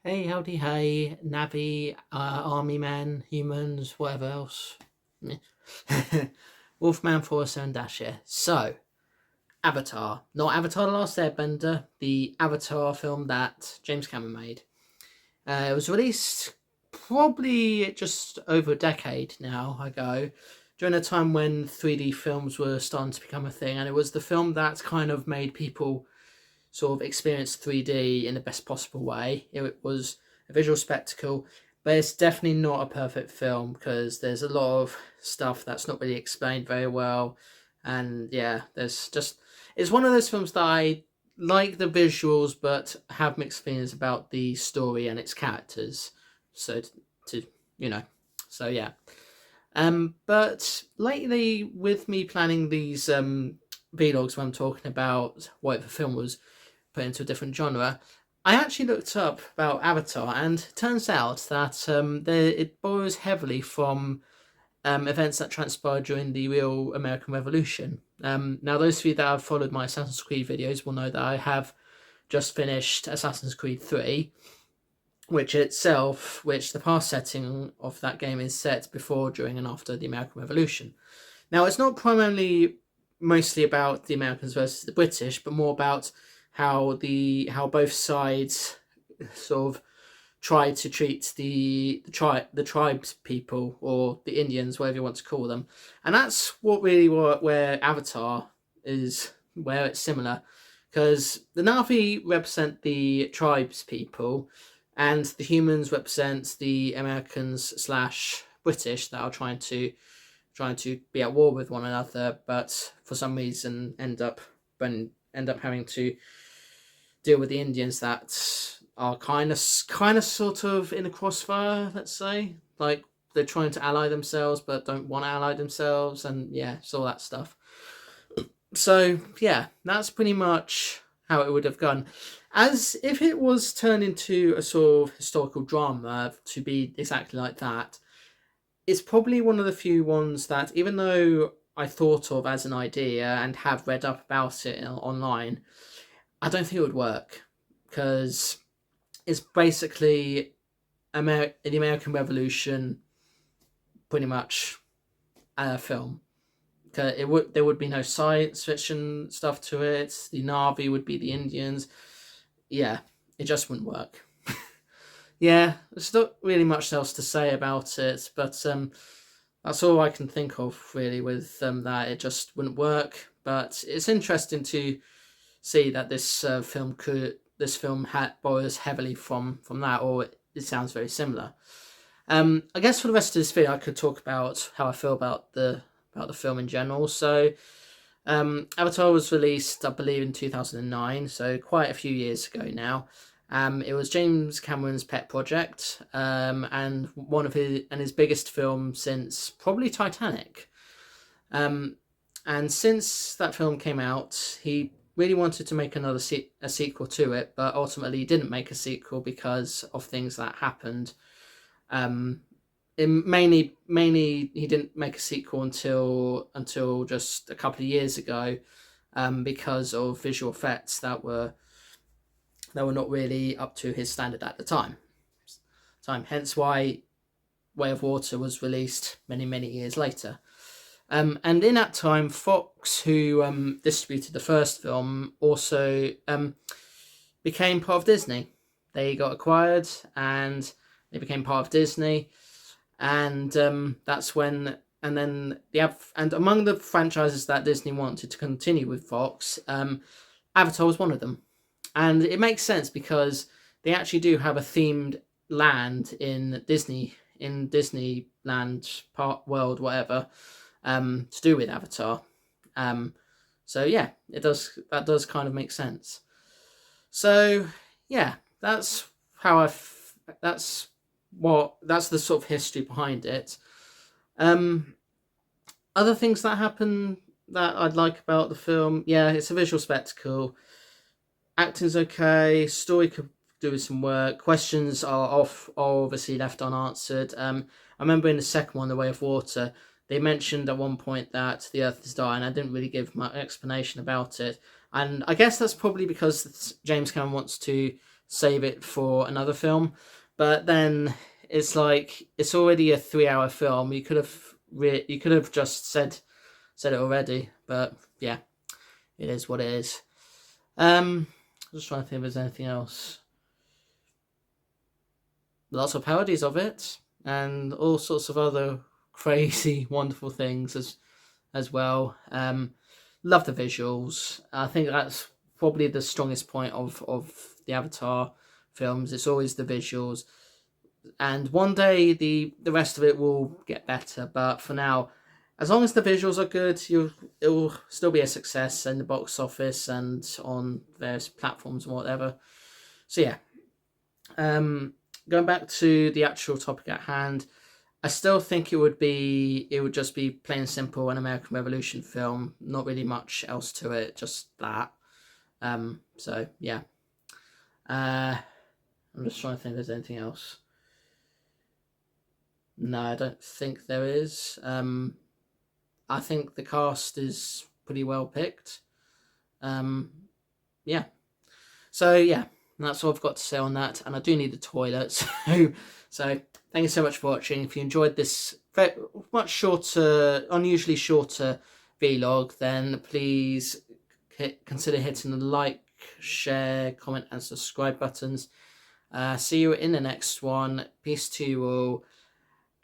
Hey, howdy, hey, Navi, army men, humans, whatever else. Meh. Wolfman 407 Dash here. So, Avatar. Not Avatar The Last Airbender, the Avatar film that James Cameron made. It was released probably just over a decade now ago, during a time when 3D films were starting to become a thing, and it was the film that kind of made people sort of experience 3D in the best possible way. It was a visual spectacle, but it's definitely not a perfect film because there's a lot of stuff that's not really explained very well. And yeah, there's just, it's one of those films that I like the visuals, but have mixed feelings about the story and its characters. So to you know, so yeah. But lately, with me planning these vlogs when I'm talking about what the film was put into a different genre, I actually looked up about Avatar, and it turns out that it borrows heavily from events that transpired during the real American Revolution. Now, those of you that have followed my Assassin's Creed videos will know that I have just finished Assassin's Creed 3, which the past setting of that game is set before, during, and after the American Revolution. Now, it's not primarily mostly about the Americans versus the British, but more about how both sides sort of tried to treat the tribes people, or the Indians, whatever you want to call them, and that's where Avatar is, where it's similar, because the Na'vi represent the tribes people, and the humans represent the Americans slash British that are trying to be at war with one another, but for some reason end up having to deal with the Indians that are kind of sort of in a crossfire. Let's say, like, they're trying to ally themselves but don't want to ally themselves, and yeah, it's all that stuff. So yeah, that's pretty much how it would have gone. As if it was turned into a sort of historical drama to be exactly like that, it's probably one of the few ones that, even though I thought of as an idea and have read up about it online, I don't think it would work, because it's basically the American Revolution, pretty much, film. There would be no science fiction stuff to it. The Na'vi would be the Indians. Yeah, it just wouldn't work. Yeah, there's not really much else to say about it, but that's all I can think of really with that. It just wouldn't work. But it's interesting to see that this film borrows heavily from that, or it sounds very similar. I guess for the rest of this video, I could talk about how I feel about the film in general. So, Avatar was released, I believe, in 2009, so quite a few years ago now. It was James Cameron's pet project, and his biggest film since probably Titanic. And since that film came out, he really wanted to make a sequel to it, but ultimately didn't make a sequel because of things that happened. Mainly, he didn't make a sequel until just a couple of years ago, because of visual effects that were not really up to his standard at the time. Hence why Way of Water was released many years later. And in that time, Fox, who distributed the first film, also became part of Disney. They got acquired and they became part of Disney, and that's when. And then and among the franchises that Disney wanted to continue with Fox, Avatar was one of them, and it makes sense because they actually do have a themed land in Disneyland Park World, whatever, to do with Avatar. So yeah, that does kind of make sense. So yeah, that's that's the sort of history behind it. Other things that happen that I'd like about the film, yeah, it's a visual spectacle. Acting's okay. Story could do with some work. Questions are obviously left unanswered. I remember in the second one, The Way of Water, they mentioned at one point that the Earth is dying. I didn't really give much explanation about it, and I guess that's probably because James Cameron wants to save it for another film. But then it's like it's already a 3-hour film. You could have just said it already. But yeah, it is what it is. Just trying to think if there's anything else. Lots of parodies of it, and all sorts of other crazy, wonderful things as well. Love the visuals. I think that's probably the strongest point of the Avatar films. It's always the visuals, and one day the rest of it will get better. But for now, as long as the visuals are good, it will still be a success in the box office and on various platforms and whatever. So yeah. Going back to the actual topic at hand, I still think it would just be plain and simple an American Revolution film. Not really much else to it, just that. So yeah. I'm just trying to think if there's anything else. No, I don't think there is. I think the cast is pretty well picked. Yeah. So yeah, that's all I've got to say on that. And I do need the toilet. So thank you so much for watching. If you enjoyed this very much shorter, unusually shorter vlog, then please consider hitting the like, share, comment, and subscribe buttons. See you in the next one. Peace to you all.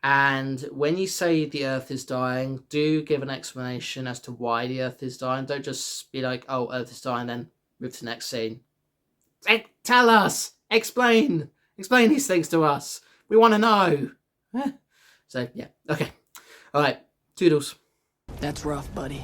And when you say the Earth is dying, do give an explanation as to why the Earth is dying. Don't just be like, oh, Earth is dying, then move to the next scene. Tell us! Explain these things to us. We want to know. So, yeah. Okay. All right. Toodles. That's rough, buddy.